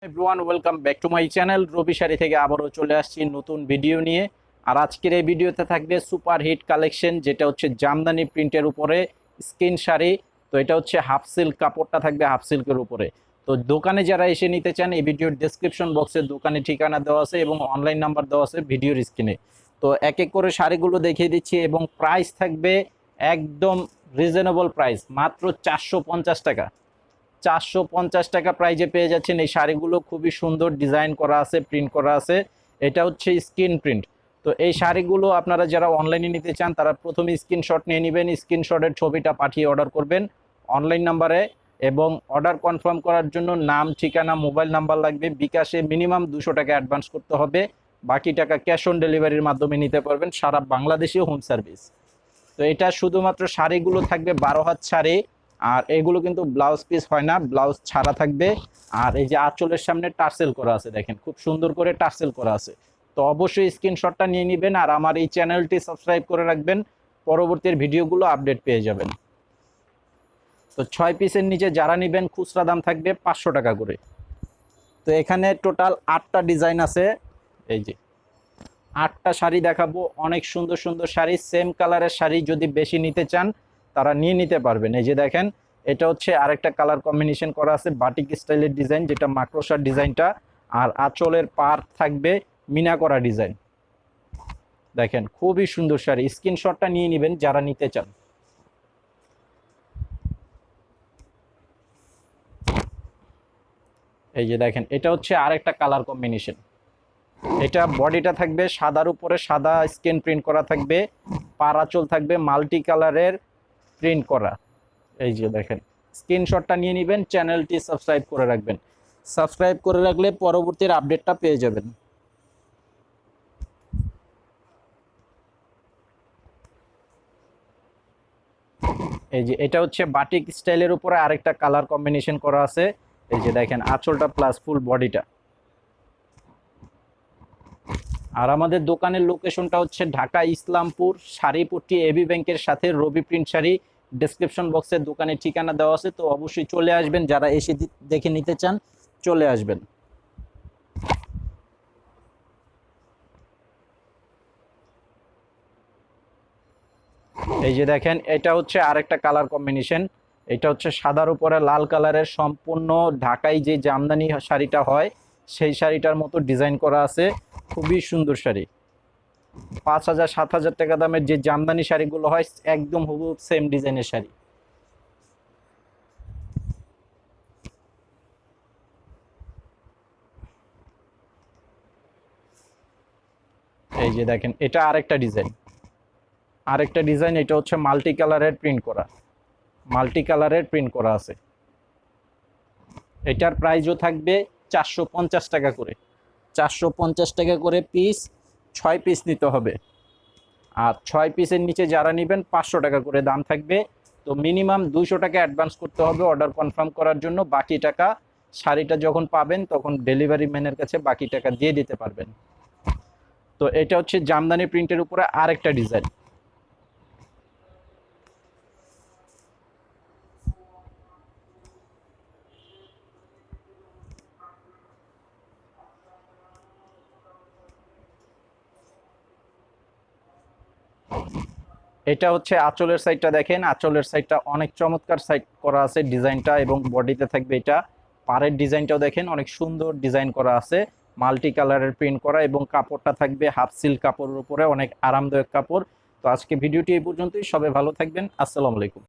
Everyone welcome back to my channel Rabi Sari থেকে আবারও চলে আসছি নতুন ভিডিও নিয়ে। আর আজকের এই ভিডিওতে থাকবে সুপার হিট কালেকশন, যেটা হচ্ছে জামদানি প্রিন্টের উপরে স্কিন শাড়ি। তো এটা হচ্ছে হাফ সিল্ক, কাপড়টা থাকবে হাফ সিল্কের উপরে। তো দোকানে যারা এসে নিতে চান, এই ভিডিওর ডেসক্রিপশন বক্সে দোকানে ঠিকানা দেওয়া আছে এবং অনলাইন নাম্বার দেওয়া আছে ভিডিওর স্ক্রিনে। তো এক এক করে শাড়িগুলো দেখিয়ে দিচ্ছি এবং প্রাইস থাকবে একদম রিজনেবল প্রাইস, মাত্র 450 টাকা। 450 টাকা প্রাইজে পেয়ে যাচ্ছেন এই শাড়িগুলো। খুবই সুন্দর ডিজাইন করা আছে, প্রিন্ট করা আছে। এটা হচ্ছে স্ক্রিন প্রিন্ট। তো এই শাড়িগুলো আপনারা যারা অনলাইনে নিতে চান তারা প্রথমে স্ক্রিনশট নিয়ে নেবেন, স্ক্রিনশটের ছবিটা পাঠিয়ে অর্ডার করবেন অনলাইন নাম্বারে। এবং অর্ডার কনফার্ম করার জন্য নাম, ঠিকানা, মোবাইল নাম্বার লাগবে। বিকাশে মিনিমাম 200 টাকা অ্যাডভান্স করতে হবে, বাকি টাকা ক্যাশ অন ডেলিভারির মাধ্যমে নিতে পারবেন, সারা বাংলাদেশে হোম সার্ভিস। তো এটা শুধুমাত্র শাড়িগুলো থাকবে 12 হাত শাড়ি, আর এগুলো কিন্তু ব্লাউজ পিস হয় না, ব্লাউজ ছাড়া থাকবে। আর এই যে আঁচলের সামনে টার্সেল করা আছে, দেখেন খুব সুন্দর করে টার্সেল করা আছে। তো অবশ্যই স্ক্রিনশটটা নিয়ে নেবেন আর আমার এই চ্যানেলটি সাবস্ক্রাইব করে রাখবেন, পরবর্তী ভিডিওগুলো আপডেট পেয়ে যাবেন। তো 6 পিসের নিচে যারা নেবেন খুচরা দাম থাকবে 500 টাকা করে। তো এখানে টোটাল 8টা ডিজাইন আছে। এই যে 8টা শাড়ি দেখাবো, অনেক সুন্দর সুন্দর শাড়ি, সেম কালারের শাড়ি যদি বেশি নিতে চান তারা নিয়ে নিতে পারবেন। এই যে দেখেন, এটা হচ্ছে আরেকটা কালার কম্বিনেশন করা আছে, বাটিক স্টাইলের ডিজাইন, যেটা মাকড়সার ডিজাইনটা। আর আঁচলের পার থাকবে মিনা করা ডিজাইন। দেখেন খুবই সুন্দর শাড়ি, স্ক্রিনশটটা নিয়ে নেবেন যারা নিতে চান। এই যে দেখেন, এটা হচ্ছে আরেকটা কালার কম্বিনেশন। এটা বডিটা থাকবে সাদার উপরে সাদা স্ক্রিন প্রিন্ট করা থাকবে, পার আঁচল থাকবে মাল্টি কালারের প্রিন্ট করা। এই যে দেখেন, স্ক্রিনশটটা নিয়ে নেবেন, চ্যানেলটি সাবস্ক্রাইব করে রাখবেন। সাবস্ক্রাইব করে রাখলে পরবর্তীর আপডেটটা পেয়ে যাবেন। এই যে এটা হচ্ছে বাটিক স্টাইলের উপরে আরেকটা কালার কম্বিনেশন করা আছে। এই যে দেখেন, আঁচলটা প্লাস ফুল বডিটা। আর আমাদের দোকানের লোকেশনটা হচ্ছে ঢাকা ইসলামপুর, শাড়িপট্টি এবি ব্যাংকের সাথে রবি প্রিন্ট শাড়ি। ডেসক্রিপশন বক্সে দোকানের ঠিকানা দেওয়া আছে, তো অবশ্যই চলে আসবেন, যারা এসে দেখে নিতে চান চলে আসবেন। এই যে দেখেন, এটা হচ্ছে আরেকটা কালার কম্বিনেশন। এটা হচ্ছে সাদার উপরে লাল কালারের, সম্পূর্ণ ঢাকাই যে জামদানি শাড়িটা হয় সেই শাড়িটার মতো ডিজাইন করা আছে। খুবই সুন্দর শাড়ি। 5,000 7,000 টাকা দামের যে জামদানি শাড়িগুলো হয় একদম হুবহু সেম ডিজাইনের শাড়ি। এই যে দেখেন, এটা আরেকটা ডিজাইন। আরেকটা ডিজাইন, এটা হচ্ছে মাল্টি কালারের প্রিন্ট করা, মাল্টি কালারের প্রিন্ট করা আছে। এটার প্রাইসও থাকবে 450 টাকা করে। 450 টাকা করে পিস, 6 পিস নিতে হবে। আর 6 পিসের নিচে যারা নেবেন 500 টাকা করে দাম থাকবে। তো মিনিমাম 200 টাকা অ্যাডভান্স করতে হবে অর্ডার কনফার্ম করার জন্য, বাকি টাকা শাড়িটা যখন পাবেন তখন ডেলিভারি ম্যানের কাছে বাকি টাকা দিয়ে দিতে পারবেন। তো এটা হচ্ছে জামদানি প্রিন্টের উপরে আরেকটা ডিজাইন। এটা হচ্ছে আঁচলের সাইডটা, দেখেন আঁচলের সাইডটা অনেক চমৎকার সাইড করা আছে ডিজাইনটা, এবং বডিতে থাকবে এটা। পাড়ের ডিজাইনটাও দেখেন অনেক সুন্দর ডিজাইন করা আছে, মাল্টি কালারের প্রিন্ট করা, এবং কাপড়টা থাকবে হাফ সিল্ক কাপড়ের উপরে, অনেক আরামদায়ক কাপড়। তো আজকে ভিডিওটি এই পর্যন্তই, সবাই ভালো থাকবেন, আসসালামু আলাইকুম।